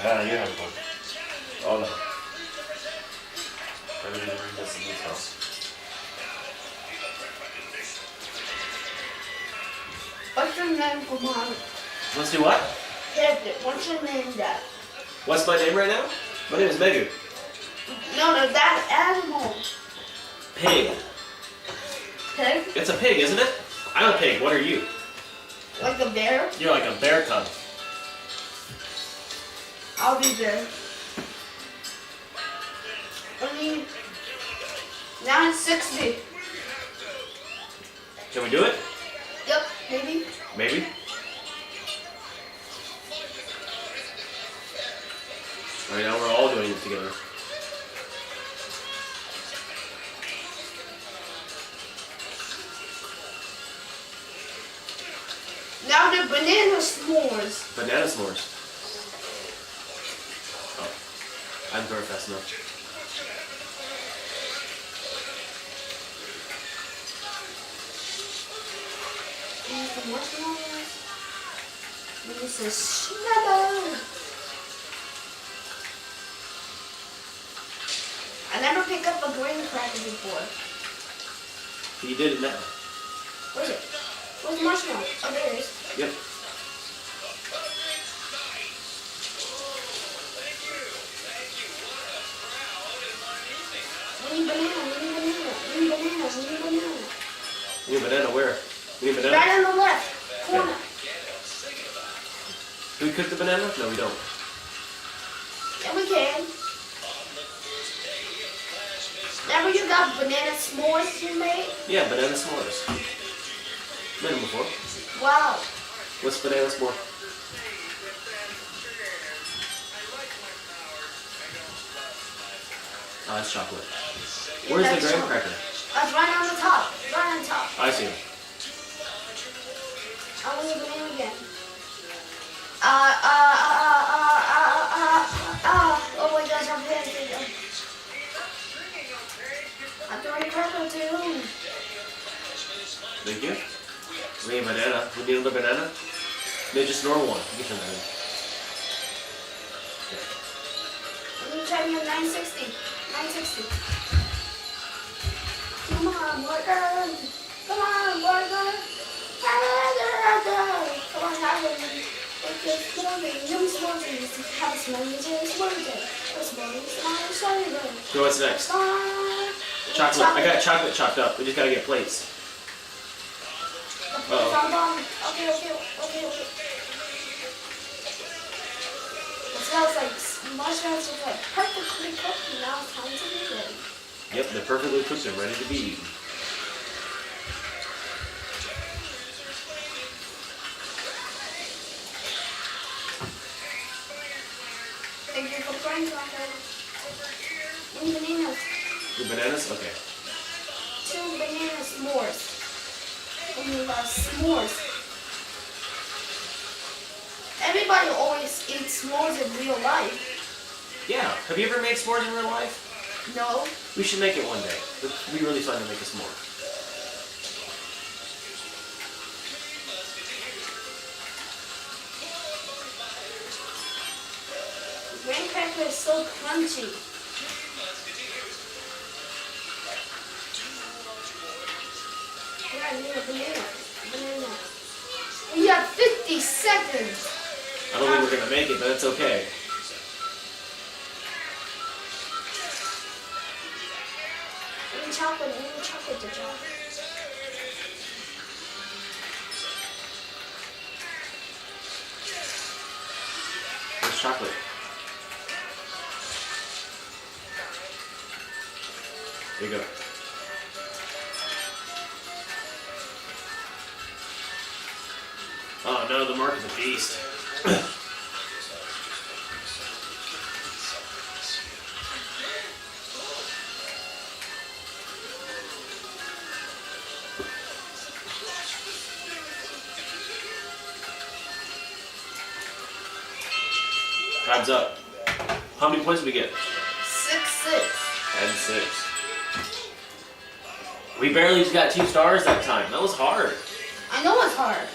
You have one. Oh no. I need to read this in detail. What's your name for mom? Let's do what? What's your name, Dad? What's my name right now? My name is Megu. No, that animal. Pig. Pig? It's a pig, isn't it? I'm a pig. What are you? Like a bear? You're like a bear cub. I'll be there. I mean, 960. Can we do it? Yep, maybe. Maybe. Right now we're all doing it together. Now the banana s'mores. Banana s'mores. Oh, I'm very fast enough. And some marshmallows. And this is Schnabel. I never picked up a green cracker before. You did it now. Where's it? Where's the marshmallow? Oh, there it is. Yep. We need banana, we need banana, we need banana, we need banana. You need banana where? You need banana? Right on the left corner. Do we cook the banana? No, we don't. Yeah, we can. Remember you got banana s'mores you made? Yeah, banana s'mores. Made them before. Wow. What's banana s'more? Oh, it's chocolate. Yeah, Where's the that's graham chocolate. cracker? That's right on the top. Right on the top. I see him. I want the banana again. Oh my gosh, I'm panicking. I'm throwing a cracker too. Thank you. We need banana. We need another banana. No, just normal one. Get the banana. Let me try me on 960. 960. Come on, worker. Come on, worker. Come on, have it. It's morning. Yum s'mores. Have a s'mores. So what's next? Chocolate. I got chocolate chopped up. We just gotta get plates. Okay. It smells like marshmallows are like perfectly cooked. Now it's time to be ready. Yep, they're perfectly cooked and ready to be eaten. Thank you for trying chocolate. And bananas. The bananas? Okay. 2 banana s'mores. And we got s'mores. Everybody always eats s'mores in real life. Yeah. Have you ever made s'mores in real life? No. We should make it one day. It'd be really fun to make a s'more. Graham cracker is so crunchy. Yeah, I need a banana. Banana. We have 50 seconds. I don't think we're gonna make it, but it's okay. We need chocolate. We need chocolate to chop. Where's chocolate? Here you go. Oh no, the mark is a beast. Time's up. How many points did we get? 6-6. And 6. We barely just got 2 stars that time. That was hard. I know it's hard.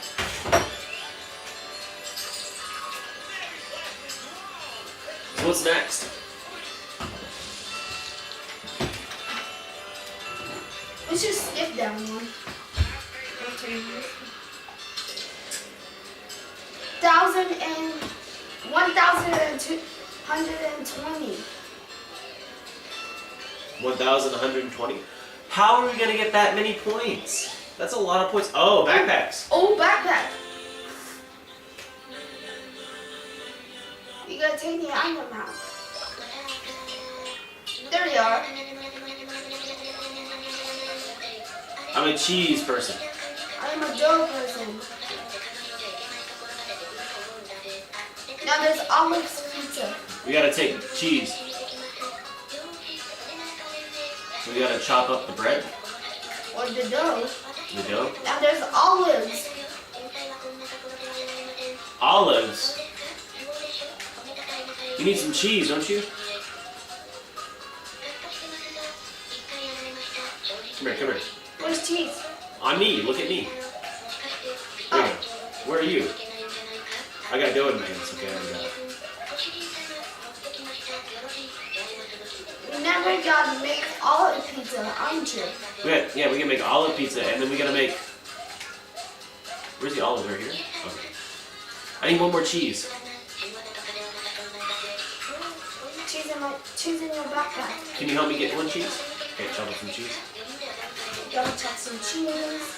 what's next? We should skip that one. 1,220. 1,120. How are we gonna get that many points? That's a lot of points. Oh, backpacks. Oh, backpack. You gotta take the item out. There you are. I'm a cheese person. I'm a dough person. Now there's olives pizza. We gotta take cheese. So we gotta chop up the bread. Or the dough. The dough. Now there's olives. Olives. You need some cheese, don't you? Come here, come here. Where's cheese? On me, look at me. There you go. Where are you? I got dough in my hands, okay, I got it. We never gotta make olive pizza, aren't you? Yeah, we can make olive pizza, and then we gotta make... Where's the olive? Right here? Okay. I need one more cheese. Cheese in your backpack. Can you help me get one cheese? Okay, chop up some cheese. Gotta chop some cheese.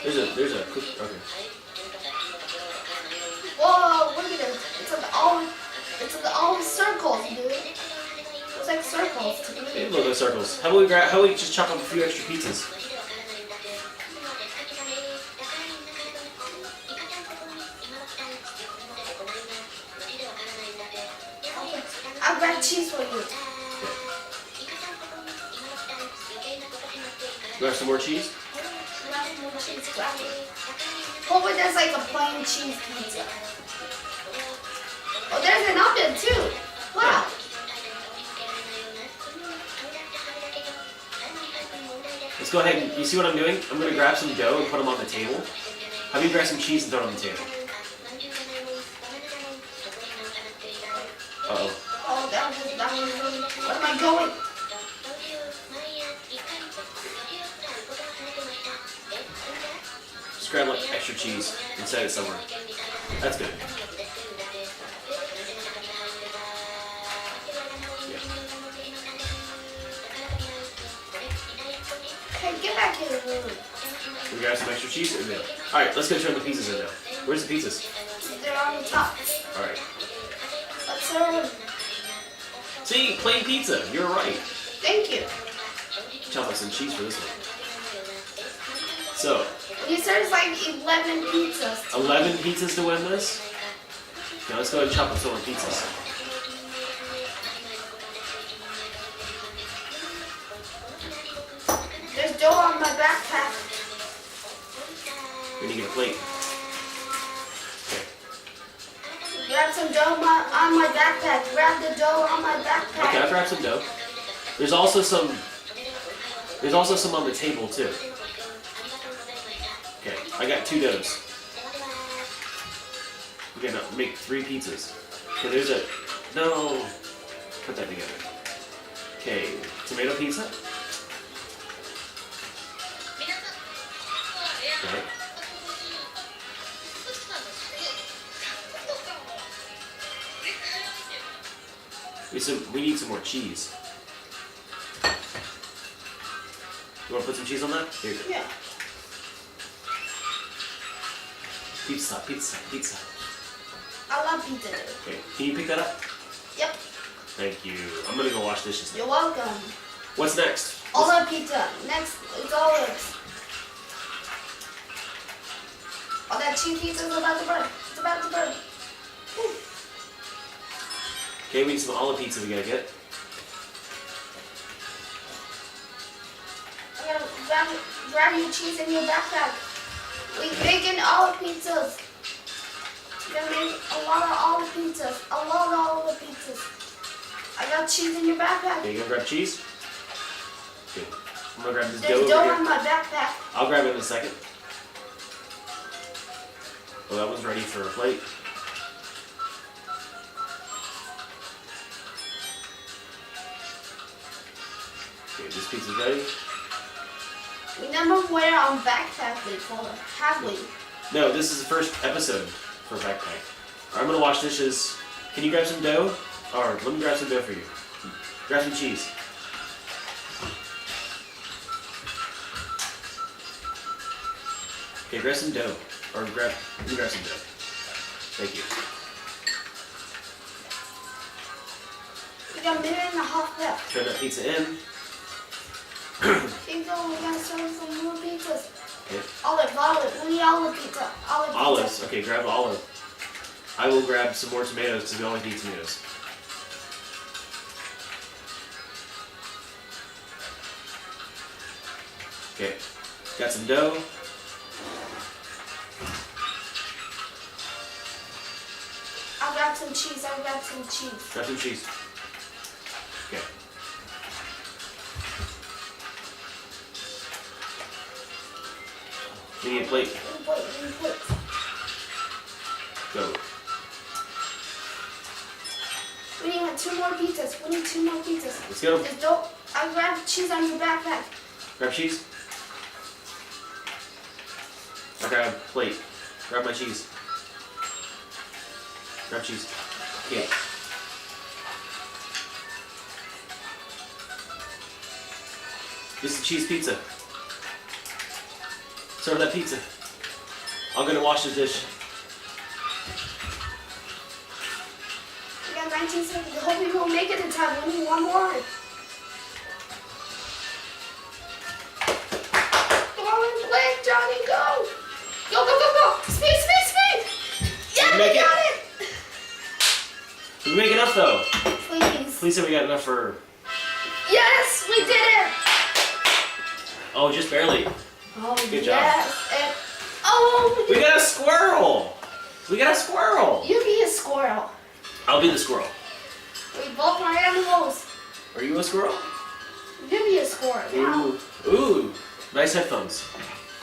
There's a cook. Okay. Whoa, look at this. It's like all circles, dude. It's like circles to me. Hey, look at those circles. How about we just chop up a few extra pizzas? I'll grab cheese for you. Okay. You want some more cheese? Grab more cheese, grab it. Hopefully there's like a plain cheese pizza. Oh, there's an oven too. Wow. Let's go ahead and, you see what I'm doing? I'm going to grab some dough and put them on the table. Have you grab some cheese and throw it on the table? Uh-oh. Oh, that was where am I going? Just grab like extra cheese and set it somewhere. That's good. Hey, get back here. We grab some extra cheese and then. Alright, let's go turn the pizzas in now. Where's the pizzas? They're on the top. Alright. Let's serve them. See, plain pizza. You're right. Thank you. Chop up some cheese for this one. So, You said it's like 11 pizzas. 11 pizzas to win this? Now let's go ahead and chop up some more pizzas. There's dough on my backpack. We need to get a plate. Grab some dough on my backpack. Grab the dough on my backpack. Okay, I'll grab some dough. There's also some on the table too. Okay, I got 2 doughs. We're gonna make 3 pizzas. Okay, there's a, no, put that together. Okay, tomato pizza. Okay. We need some more cheese. You want to put some cheese on that? Here you go. Yeah. Pizza, pizza, pizza. I love pizza. Okay, can you pick that up? Yep. Thank you. I'm gonna go wash dishes now. You're welcome. What's next? Olive pizza. Next, it's olives. Oh, that cheese pizza is about to burn. It's about to burn. Whew. Okay, we need some olive pizza we gotta get. I gotta grab your cheese in your backpack. We're making olive pizzas. We're gonna make a lot of olive pizzas. A lot of olive pizzas. I got cheese in your backpack. Okay, you gonna grab cheese? Okay. I'm gonna grab this dough There's over dough here. on my backpack. I'll grab it in a second. Oh, that one's ready for a plate. Okay, this pizza's ready. We never wear on backpack before, have we? No, this is the first episode for backpack. Alright, I'm gonna wash dishes. Can you grab some dough? Or let me grab some dough for you. Grab some cheese. Okay, grab some dough. Or let me grab some dough. Thank you. We got a minute and a half left. Turn that pizza in. Pizza, we gotta serve some more pizzas. Okay. Olive. We need olive pizza. Olives. Okay, grab an olive. I will grab some more tomatoes because we always need tomatoes. Okay, got some dough. I'll grab some cheese. Grab some cheese. Okay. We need a plate. Wait. Go. We need two more pizzas. Let's go. Just don't. I'll grab cheese on your backpack. Grab cheese. I grab plate. Grab my cheese. Grab cheese. Okay. This is cheese pizza. Serve that pizza. I'm gonna wash the dish. We got 19 seconds. I hope we will make it in time. We need one more. Come on, play, Johnny, go! Go! Speed! Yeah, Make we it? got it! Did we make enough though? Please. Please say we got enough for. Yes, we did it! Oh, just barely. Oh, Good job. yes. And, oh, We got a squirrel! We got a squirrel! You be a squirrel. I'll be the squirrel. We both are animals. Are you a squirrel? You be a squirrel. Now. Ooh. Nice headphones.